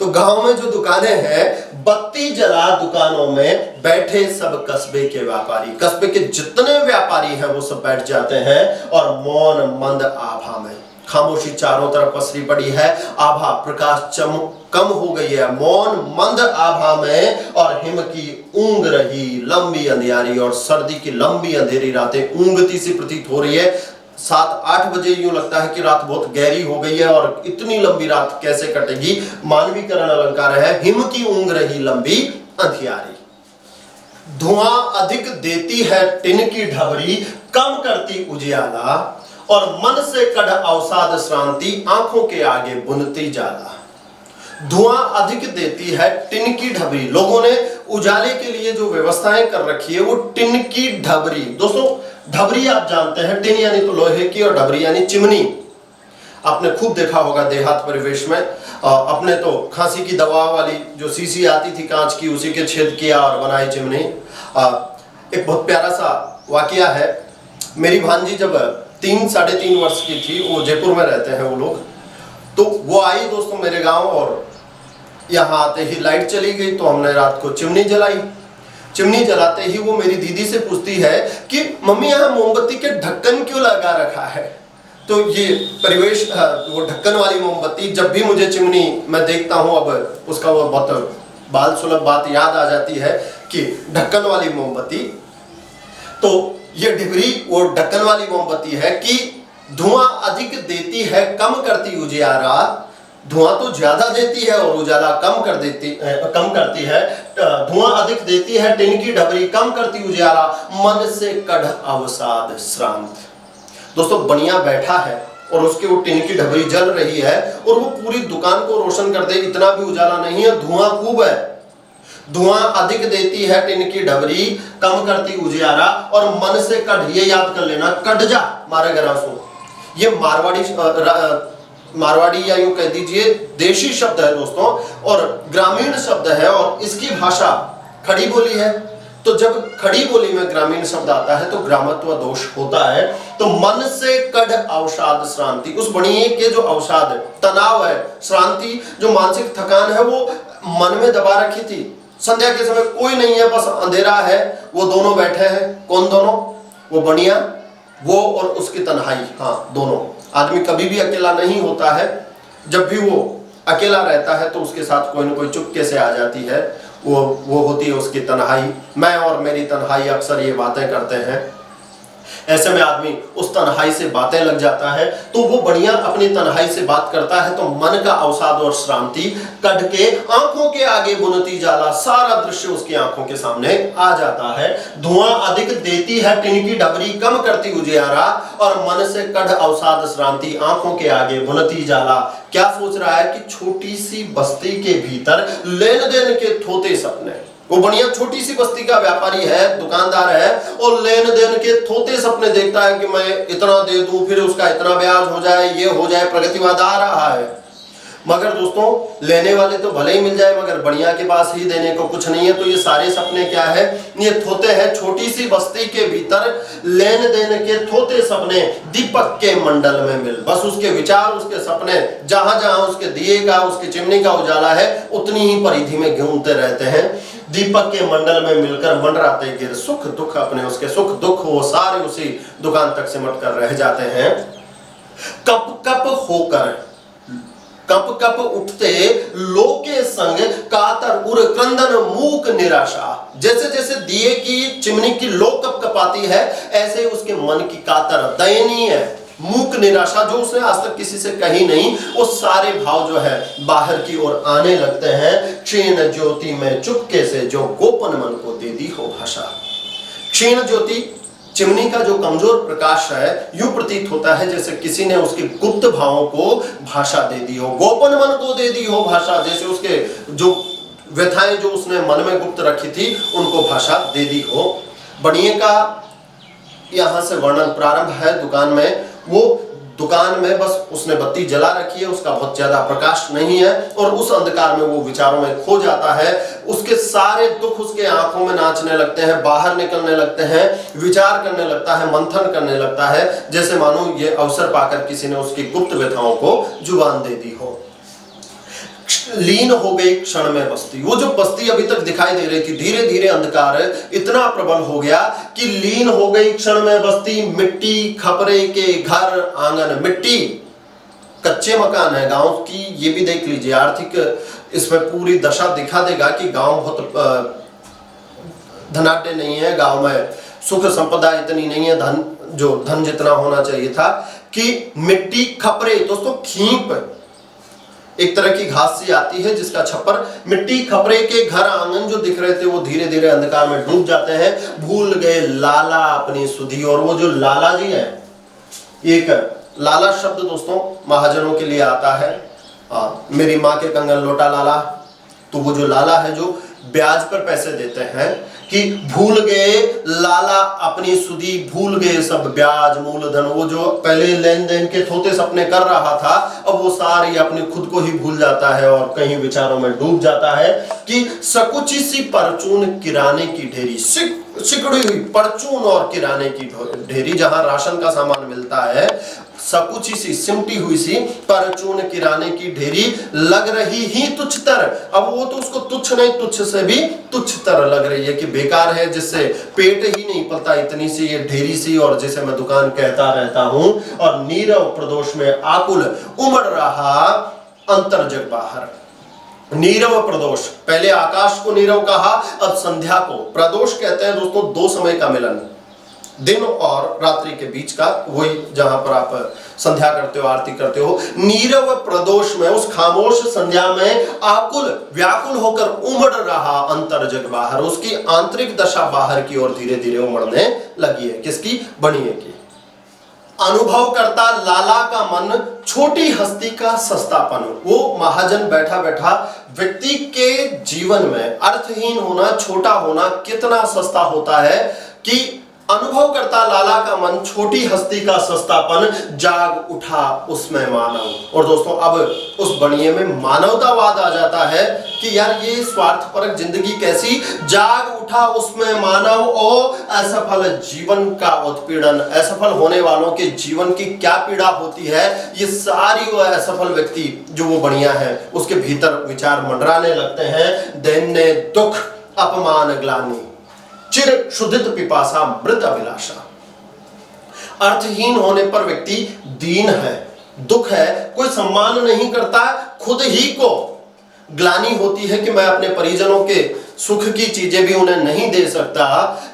तो गांव में जो दुकानें हैं, बत्ती जला दुकानों में बैठे सब कस्बे के व्यापारी, कस्बे के जितने व्यापारी हैं वो सब बैठ जाते हैं और मौन मंद आभा में, खामोशी चारों तरफ पसरी पड़ी है, आभा प्रकाश कम हो गई है, मौन मंद आभा में, और हिम की ऊंग रही लंबी अंधियारी, और सर्दी की लंबी अंधेरी रातें ऊंगती सी प्रतीत हो रही है। 7-8 बजे यूं लगता है कि रात बहुत गहरी हो गई है और इतनी लंबी रात कैसे कटेगी। मानवीकरण अलंकार है, हिम की ऊंग रही लंबी अंधियारी, धुआं अधिक देती है टिन की ढबरी, कम करती उजियाला, और मन से कढ़ अवसाद श्रांति, आंखों के आगे बुनती जाला। धुआं अधिक देती है टिन की ढबरी, लोगों ने उजाले के लिए जो व्यवस्थाएं कर रखी है वो टिन की ढबरी। दोस्तों, ढबरी आप जानते हैं, टिन यानी तो लोहे की और ढबरी यानी चिमनी। आपने खूब देखा होगा देहात परिवेश में, अपने तो खांसी की दवा वाली जो शीशी आती थी कांच की, उसी के छेद किया और बनाई चिमनी। एक बहुत प्यारा सा वाकया है, मेरी भांजी जब 3-3.5 वर्ष की थी, वो जयपुर में रहते हैं वो लोग, तो वो आई दोस्तों मेरे गांव, और यहाँ आते ही लाइट चली गई तो हमने रात को चिमनी जलाई। चिमनी जलाते ही वो मेरी दीदी से पूछती है कि मम्मी यहाँ मोमबत्ती के ढक्कन क्यों लगा रखा है। तो ये परिवेश, वो ढक्कन वाली मोमबत्ती, जब भी मुझे चिमनी मैं देखता हूँ, अब उसका वो बहुत बाल सुलभ बात याद आ जाती है कि ढक्कन वाली मोमबत्ती, तो ये डिबरी वो ढक्कन वाली मोमबत्ती है कि धुआं अधिक देती है कम करती उजियारा, धुआं तो ज्यादा देती है और उजाला कम करती है। धुआं अधिक देती है टिन की ढबरी, कम करती उजियारा, मन से कढ़ अवसाद श्रांत। दोस्तों, बनिया बैठा है और उसके वो टिन की ढबरी जल रही है और वो पूरी दुकान को रोशन कर दे, इतना भी उजाला नहीं है, धुआं खूब है। धुआं अधिक देती है टिन की ढबरी, कम करती उजियारा, और मन से कढ़, ये याद कर लेना, कढ़ जा मारे गरासो। ये मारवाड़ी या यूं कह दीजिए देशी शब्द है दोस्तों, और ग्रामीण शब्द है, और इसकी भाषा खड़ी बोली है। तो जब खड़ी बोली में ग्रामीण शब्द आता है तो ग्रामत्व दोष होता है। तो मन से कढ़ अवसाद श्रांति, उस बनिए के जो अवसाद तनाव है, श्रांति जो मानसिक थकान है, वो मन में दबा रखी थी। संध्या के समय कोई नहीं है, बस अंधेरा है, वो दोनों बैठे हैं। कौन दोनों? वो बनिया, वो और उसकी तन्हाई। हाँ, दोनों। आदमी कभी भी अकेला नहीं होता है, जब भी वो अकेला रहता है तो उसके साथ कोई ना कोई चुपके से आ जाती है, वो होती है उसकी तन्हाई। मैं और मेरी तन्हाई अक्सर ये बातें करते हैं। ऐसे में आदमी उस तन्हाई से बातें लग जाता है, तो वो बढ़िया अपनी तन्हाई से बात करता है, तो मन का अवसाद और श्रांति कढ़ के आंखों के आगे बुनती जाला, सारा दृश्य उसकी आंखों के सामने आ जाता है। धुआं अधिक देती है टिन की ढबरी, कम करती उजियारा, और मन से कढ़ अवसाद श्रांति, आंखों के आगे बुनती जाला। क्या सोच रहा है कि छोटी सी बस्ती के भीतर लेन देन के थोते सपने, वो बढ़िया छोटी सी बस्ती का व्यापारी है, दुकानदार है, और लेन देन के थोते सपने देखता है कि मैं इतना दे दूं, फिर उसका इतना ब्याज हो जाए, ये हो जाए, प्रगतिवाद आ रहा है। मगर दोस्तों, लेने वाले तो भले ही मिल जाए, मगर बढ़िया के पास ही देने को कुछ नहीं है। तो ये सारे सपने क्या है? ये थोते हैं। छोटी सी बस्ती के भीतर लेन देन के थोते सपने, दीपक के मंडल में मिल। बस उसके विचार, उसके सपने, जहां जहां उसके दिए का, उसकी चिमनी का उजाला है, उतनी ही परिधि में घूमते रहते हैं। दीपक के मंडल में मिलकर मंडराते गिर, सुख दुख अपने, उसके सुख दुख वो सारे उसी दुकान तक सिमट कर रह जाते हैं। कप कप कप कप उठते लोके संग कातर उर क्रंदन मूक निराशा। जैसे जैसे दिए की चिमनी की लो कप कपाती है, ऐसे उसके मन की कातर दयनीय मूक निराशा जो उसने आज तक किसी से कही नहीं, वो सारे भाव जो है बाहर की ओर आने लगते हैं। क्षीण ज्योति में चुपके से जो गोपन मन को दे दी हो भाषा। क्षीण ज्योति चिमनी का जो कमजोर प्रकाश है, यूं प्रतीत होता है जैसे किसी ने उसके गुप्त भावों को भाषा दे दी हो, गोपन मन को दे दी हो भाषा। जैसे उसके जो व्यथाएं जो उसने मन में गुप्त रखी थी उनको भाषा दे दी हो। बढ़िया का यहां से वर्णन प्रारंभ है दुकान में। वो दुकान में बस उसने बत्ती जला रखी है, उसका बहुत ज्यादा प्रकाश नहीं है और उस अंधकार में वो विचारों में खो जाता है। उसके सारे दुख उसके आंखों में नाचने लगते हैं, बाहर निकलने लगते हैं, विचार करने लगता है, मंथन करने लगता है, जैसे मानो ये अवसर पाकर किसी ने उसकी गुप्त व्यथाओं को जुबान दे दी हो। लीन हो गई क्षण में बस्ती। वो जो बस्ती अभी तक दिखाई दे रही थी, धीरे धीरे अंधकार इतना प्रबल हो गया कि लीन हो गई क्षण में बस्ती। मिट्टी खपरे के घर आंगन, मिट्टी कच्चे मकान है गांव की, ये भी देख लीजिए। आर्थिक इसमें पूरी दशा दिखा देगा कि गांव बहुत धनाढ्य नहीं है, गांव में सुख संपदा इतनी नहीं है, धन जितना होना चाहिए था। कि मिट्टी खपरे, दोस्तों खींप एक तरह की घास सी आती है जिसका छप्पर, मिट्टी खपरे के घर आंगन जो दिख रहे थे वो धीरे धीरे अंधकार में डूब जाते हैं। भूल गए लाला अपनी सुधी। और वो जो लाला जी है, एक लाला शब्द दोस्तों महाजनों के लिए आता है। मेरी माँ के कंगन लोटा लाला, तो वो जो लाला है जो ब्याज पर पैसे देते हैं, कि भूल गए लाला अपनी सुधी, भूल गए सब ब्याज मूलधन। वो जो पहले लेन देन के थोथे सपने कर रहा था, अब वो सारी अपनी खुद को ही भूल जाता है और कहीं विचारों में डूब जाता है। कि सकुची सी परचून किराने की ढेरी, सिकुड़ी हुई परचून और किराने की ढेरी, जहां राशन का सामान मिलता है, सकुची सी सिमटी हुई सी परचून किराने की ढेरी लग रही ही तुच्छतर। अब वो तो उसको तुच्छ नहीं, तुच्छ से भी तुच्छतर लग रही है कि बेकार है, जिससे पेट ही नहीं पलता, इतनी सी ये ढेरी सी, और जिसे मैं दुकान कहता रहता हूं। और नीरव प्रदोष में आकुल उमड़ रहा अंतर जग बाहर। नीरव प्रदोष, पहले आकाश को नीरव कहा, अब संध्या को प्रदोष कहते हैं दोस्तों। दो समय का मिलन, दिन और रात्रि के बीच का, वही जहां पर आप संध्या करते हो, आरती करते हो। नीरव प्रदोष में, उस खामोश संध्या में आकुल व्याकुल होकर उमड़ रहा अंतर जग बाहर। उसकी आंतरिक दशा बाहर की ओर धीरे धीरे उमड़ने लगी है। किसकी? बनिए की। अनुभव करता लाला का मन छोटी हस्ती का सस्तापन। वो महाजन बैठा बैठा व्यक्ति के जीवन में अर्थहीन होना, छोटा होना कितना सस्ता होता है, कि अनुभव करता लाला का मन छोटी हस्ती का सस्तापन, जाग उठा उसमें मानव। और दोस्तों अब उस बनिए में मानवतावाद आ जाता है कि यार ये स्वार्थपरक जिंदगी कैसी, जाग उठा उसमें मानव। और असफल जीवन का उत्पीड़न, असफल होने वालों के जीवन की क्या पीड़ा होती है, ये सारी वो असफल व्यक्ति जो वो बढ़िया है उसके भीतर विचार मंडराने लगते हैं। दैन्य दुख अपमान ग्लानि चिर क्षुधित पिपासा मृत अभिलाषा। अर्थहीन होने पर व्यक्ति दीन है, दुख है, कोई सम्मान नहीं करता, खुद ही को ग्लानि होती है कि मैं अपने परिजनों के सुख की चीजें भी उन्हें नहीं दे सकता।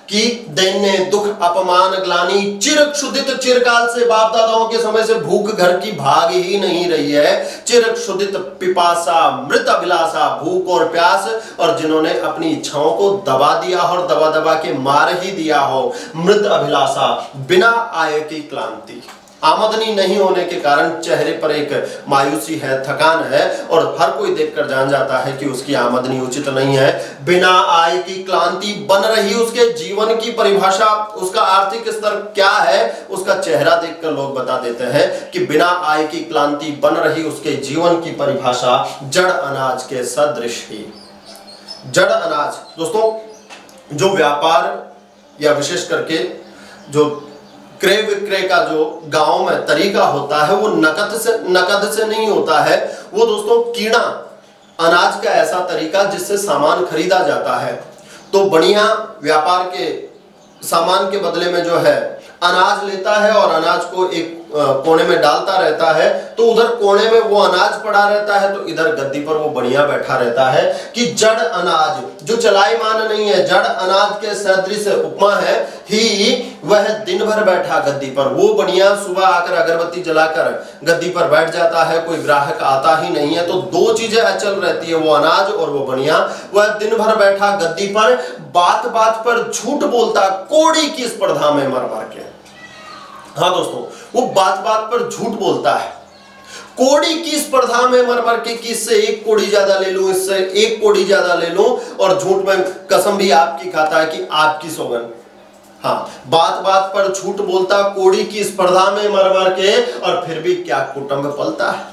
कि दैन्य दुख अपमान ग्लानि चिर क्षुधित, चिरकाल से बाप दादाओं के समय से भूख घर की भाग ही नहीं रही है। चिर क्षुधित पिपासा मृत अभिलाषा, भूख और प्यास, और जिन्होंने अपनी इच्छाओं को दबा दिया और दबा दबा के मार ही दिया हो। मृत अभिलाषा, बिना आय की क्लांति, आमदनी नहीं होने के कारण चेहरे पर एक मायूसी है, थकान है, और हर कोई देखकर जान जाता है कि उसकी आमदनी उचित नहीं है। बिना आय की क्लांति बन रही उसके जीवन की परिभाषा, उसका आर्थिक स्तर क्या है, उसका चेहरा देखकर लोग बता देते हैं कि बिना आय की क्लांति बन रही उसके जीवन की परिभाषा जड़ अनाज के सदृश ही। जड़ अनाज दोस्तों, जो व्यापार या विशेष करके जो क्रय विक्रय का जो गांव में तरीका होता है वो नकद से नहीं होता है। वो दोस्तों कीड़ा, अनाज का ऐसा तरीका जिससे सामान खरीदा जाता है। तो बढ़िया व्यापार के सामान के बदले में जो है अनाज लेता है और अनाज को एक कोने में डालता रहता है तो उधर कोने में वो अनाज पड़ा रहता है, तो इधर गद्दी पर वो बढ़िया बैठा रहता है। कि जड़ अनाज जो चलायमान नहीं है, जड़ अनाज के सदृश उपमा है ही वह दिन भर बैठा गद्दी पर। वो बढ़िया सुबह आकर अगरबत्ती जलाकर गद्दी पर बैठ जाता है, कोई ग्राहक आता ही नहीं है। तो दो चीजें अचल रहती है, वो अनाज और वो बढ़िया। वह दिन भर बैठा गद्दी पर, बात बात पर झूठ बोलता कोड़ी की स्पर्धा में मर मर के। हाँ दोस्तों, वो बात बात पर झूठ बोलता है, कोड़ी की स्पर्धा में मर मर के, कि इससे एक कोड़ी ज्यादा ले लूं, इससे एक कोड़ी ज्यादा ले लूं, और झूठ में कसम भी आपकी खाता है कि आपकी सौगंध। हाँ, बात बात पर झूठ बोलता कोड़ी की स्पर्धा में मर मर के, और फिर भी क्या कुटुंब पलता है।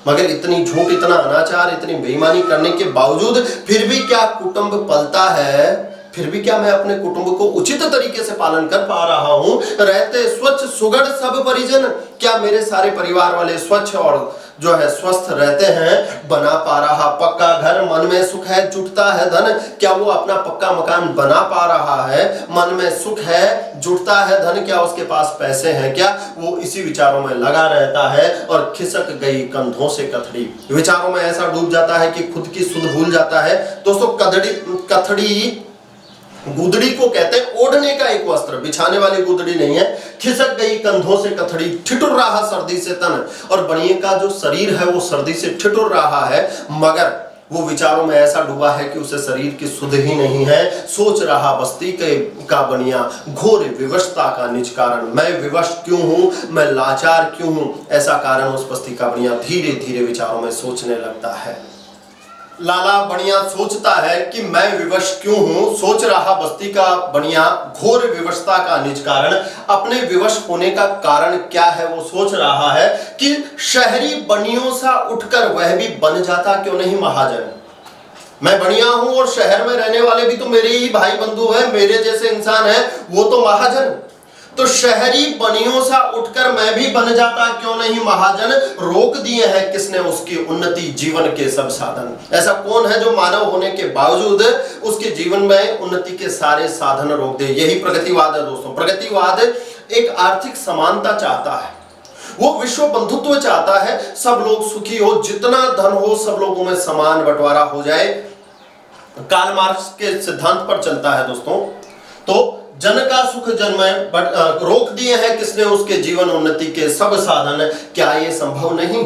मगर इतनी झूठ, इतना अनाचार, इतनी बेईमानी करने के बावजूद फिर भी क्या कुटुंब पलता है, फिर भी क्या मैं अपने कुटुंब को उचित तरीके से पालन कर पा रहा हूं। रहते स्वच्छ सुगढ़ सब परिजन, क्या मेरे सारे परिवार वाले स्वच्छ और जो है स्वस्थ रहते हैं। बना पा रहा पक्का घर, मन में सुख है, जुटता है धन, क्या वो अपना पक्का मकान बना पा रहा है। मन में सुख है, जुटता है धन, क्या उसके पास पैसे हैं, क्या वो इसी विचारों में लगा रहता है। और खिसक गई कंधों से कथड़ी, विचारों में ऐसा डूब जाता है कि खुद की सुध भूल जाता है। दोस्तों, कथड़ी गुदड़ी को कहते हैं ओढ़ने का एक वस्त्र, बिछाने वाली गुदड़ी नहीं है। खिसक गई कंधों से कथड़ी, ठिठुर रहा सर्दी से तन, और बढ़िया का जो शरीर है वो सर्दी से ठिठुर रहा है, मगर वो विचारों में ऐसा डूबा है कि उसे शरीर की सुध ही नहीं है। सोच रहा बस्ती का बनिया, घोर विवशता का निज कारण। मैं विवश क्यों हूं, मैं लाचार क्यों हूं, ऐसा कारण उस बस्ती का बनिया धीरे धीरे विचारों में सोचने लगता है। लाला बढ़िया सोचता है कि मैं विवश क्यों हूं, सोच रहा बस्ती का बढ़िया घोर विवशता का निज कारण। अपने विवश होने का कारण क्या है वो सोच रहा है कि शहरी बनियों सा उठकर वह भी बन जाता क्यों नहीं महाजन। मैं बढ़िया हूं और शहर में रहने वाले भी तो मेरे ही भाई बंधु हैं, मेरे जैसे इंसान हैं, वो तो महाजन। तो शहरी बनियों सा उठकर मैं भी बन जाता क्यों नहीं महाजन। रोक दिए हैं किसने उसकी उन्नति जीवन के सब साधन। ऐसा कौन है जो मानव होने के बावजूद उसके जीवन में उन्नति के सारे साधन रोक दे। यही प्रगतिवाद है दोस्तों। प्रगतिवाद एक आर्थिक समानता चाहता है, वो विश्व बंधुत्व चाहता है, सब लोग सुखी हो, जितना धन हो सब लोगों में समान बंटवारा हो जाए। कार्ल मार्क्स के सिद्धांत पर चलता है दोस्तों। तो जन का सुख जन में रोक दिए हैं किसने उसके जीवन उन्नति के सब साधन। क्या ये संभव नहीं।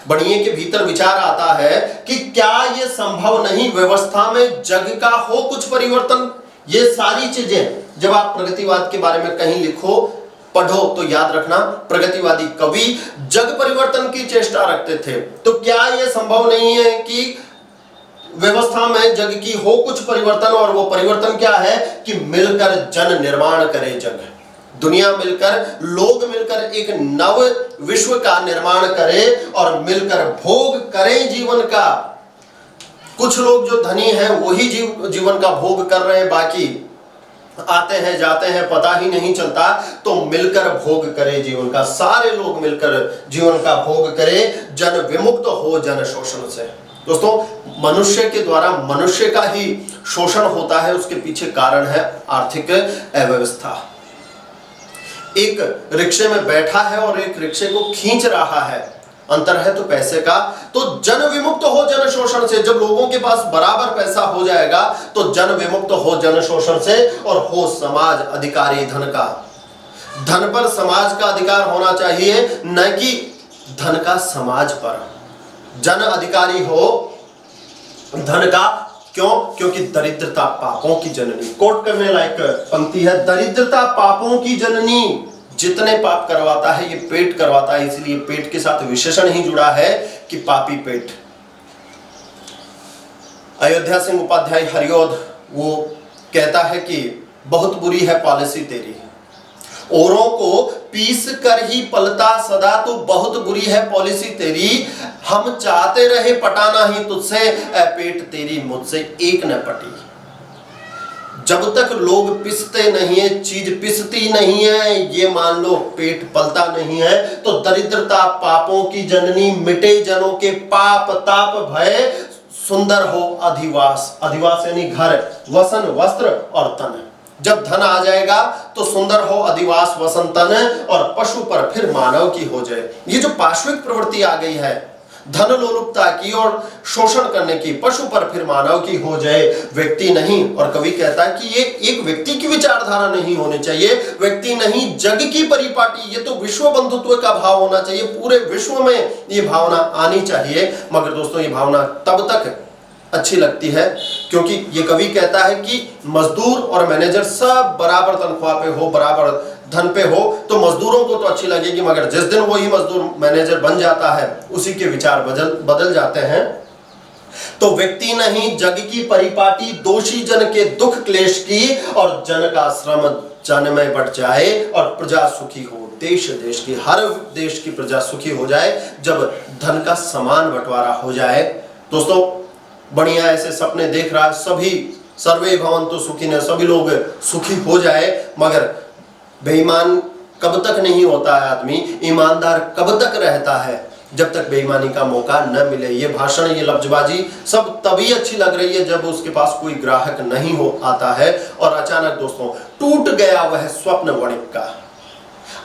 बढ़िए के भीतर विचार आता है कि क्या ये संभव नहीं, व्यवस्था में जग का हो कुछ परिवर्तन। ये सारी चीजें जब आप प्रगतिवाद के बारे में कहीं लिखो पढ़ो तो याद रखना, प्रगतिवादी कवि जग परिवर्तन की चेष्टा रखते थे। तो क्या ये संभव नहीं है कि व्यवस्था में जग की हो कुछ परिवर्तन। और वो परिवर्तन क्या है कि मिलकर जन निर्माण करे जग। दुनिया मिलकर, लोग मिलकर एक नव विश्व का निर्माण करे और मिलकर भोग करें जीवन का। कुछ लोग जो धनी हैं वही जीवन का भोग कर रहे हैं, बाकी आते हैं जाते हैं पता ही नहीं चलता। तो मिलकर भोग करे जीवन का, सारे लोग मिलकर जीवन का भोग करे, जन विमुक्त हो जन शोषण से। दोस्तों, मनुष्य के द्वारा मनुष्य का ही शोषण होता है, उसके पीछे कारण है आर्थिक अव्यवस्था। एक रिक्शे में बैठा है और एक रिक्शे को खींच रहा है, अंतर है तो पैसे का। तो जन विमुक्त हो जन शोषण से। जब लोगों के पास बराबर पैसा हो जाएगा तो जन विमुक्त हो जन शोषण से और हो समाज अधिकारी धन का। धन पर समाज का अधिकार होना चाहिए, न कि धन का समाज पर। जन अधिकारी हो धन का। क्यों? क्योंकि दरिद्रता पापों की जननी। कोट करने लायक पंक्ति है, दरिद्रता पापों की जननी। जितने पाप करवाता है ये पेट करवाता है, इसलिए पेट के साथ विशेषण ही जुड़ा है कि पापी पेट। अयोध्या सिंह उपाध्याय हरिओध वो कहता है कि बहुत बुरी है पॉलिसी तेरी, औरों को पीस कर ही पलता सदा, तो बहुत बुरी है पॉलिसी तेरी। हम चाहते रहे पटाना ही तुझसे, ऐ पेट तेरी मुझसे एक न पटी। जब तक लोग पिसते नहीं है, चीज पिसती नहीं है, ये मान लो पेट पलता नहीं है। तो दरिद्रता पापों की जननी, मिटे जनों के पाप ताप भय, सुंदर हो अधिवास। अधिवास यानी घर, वसन वस्त्र और तन। जब धन आ जाएगा तो सुंदर हो अधिवास वसंतन और पशु पर फिर मानव की हो जाए। ये जो पाश्विक प्रवृत्ति आ गई है धन लोलुपता की और शोषण करने की, पशु पर फिर मानव की हो जाए, व्यक्ति नहीं। और कवि कहता है कि ये एक व्यक्ति की विचारधारा नहीं होनी चाहिए, व्यक्ति नहीं जग की परिपाटी, ये तो विश्व बंधुत्व का भाव होना चाहिए, पूरे विश्व में ये भावना आनी चाहिए। मगर दोस्तों ये भावना तब तक अच्छी लगती है क्योंकि ये कवि कहता है कि मजदूर और मैनेजर सब बराबर तनख्वाह पे हो, बराबर धन पे हो, तो मजदूरों को तो अच्छी लगेगी, मगर जिस दिन वही मजदूर मैनेजर बन जाता है उसी के विचार बदल जाते हैं। तो व्यक्ति नहीं जग की परिपाटी, दोषी जन के दुख क्लेश की, और जन का श्रम जन में बढ़ जाए और प्रजा सुखी हो। देश देश की, हर देश की प्रजा सुखी हो जाए जब धन का समान बंटवारा हो जाए। दोस्तों बढ़िया ऐसे सपने देख रहा है, सभी सर्वे भवन्तु सुखिनः, सभी लोग सुखी हो जाए, मगर बेईमान कब तक नहीं होता है आदमी, ईमानदार कब तक रहता है, जब तक बेईमानी का मौका न मिले। ये भाषण, ये लफ्जबाजी सब तभी अच्छी लग रही है जब उसके पास कोई ग्राहक नहीं हो आता है। और अचानक दोस्तों टूट गया वह स्वप्न वणिक का।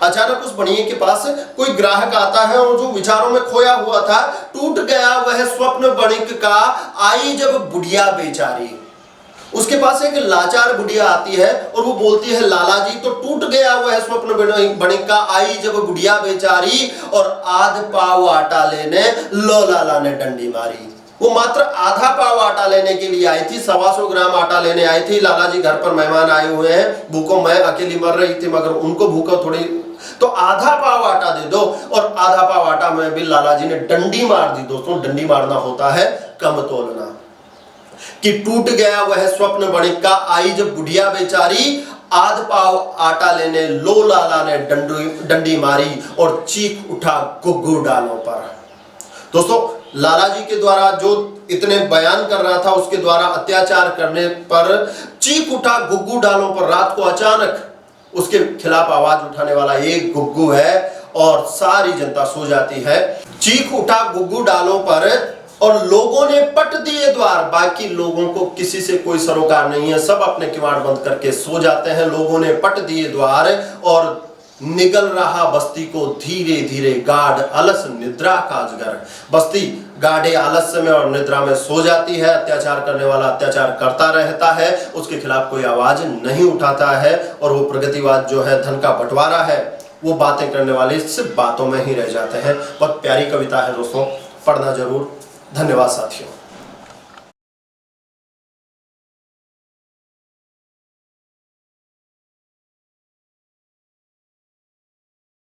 अचानक उस बनिए के पास कोई ग्राहक आता है और जो विचारों में खोया हुआ था, टूट गया वह स्वप्न वणिक का, आई जब बुढ़िया बेचारी। उसके पास एक लाचार बुढ़िया आती है और वो बोलती है, लाला जी तो टूट गया वह स्वप्न वणिक का, आई जब बुढ़िया बेचारी, और आध पाव आटा लेने लो लाला ने डंडी मारी। वो मात्र आधा पाव आटा लेने के लिए आई थी, 125 ग्राम आटा लेने आई थी। लाला जी घर पर मेहमान आए हुए हैं, भूखों मैं अकेली मर रही थी, मगर उनको भूखो थोड़ी, तो आधा पाव आटा दे दो। और आधा पाव आटा में भी लाला जी ने डंडी मार दी। दोस्तों डंडी मारना होता है कम तोलना, कि टूट गया वह स्वप्न वणिक का, आई जब बुढ़िया बेचारी, आध पाव आटा लेने लो लाला ने डंडी मारी, और चीख उठा गुग्गू डालों पर। दोस्तों लाला जी के द्वारा जो इतने बयान कर रहा था, उसके द्वारा अत्याचार करने पर चीख उठा गुग्गू डालों पर। रात को अचानक उसके खिलाफ आवाज उठाने वाला एक गुग्गू है और सारी जनता सो जाती है। चीख उठा गुग्गू डालों पर और लोगों ने पट दिए द्वार। बाकी लोगों को किसी से कोई सरोकार नहीं है, सब अपने किवाड़ बंद करके सो जाते हैं। लोगों ने पट दिए द्वार और निगल रहा बस्ती को धीरे धीरे गाढ़ अलस निद्रा का अजगर। बस्ती गाढ़े आलस्य में और निद्रा में सो जाती है। अत्याचार करने वाला अत्याचार करता रहता है, उसके खिलाफ कोई आवाज नहीं उठाता है। और वो प्रगतिवाद जो है, धन का बंटवारा है, वो बातें करने वाले सिर्फ बातों में ही रह जाते हैं। बहुत प्यारी कविता है दोस्तों, पढ़ना जरूर। धन्यवाद साथियों।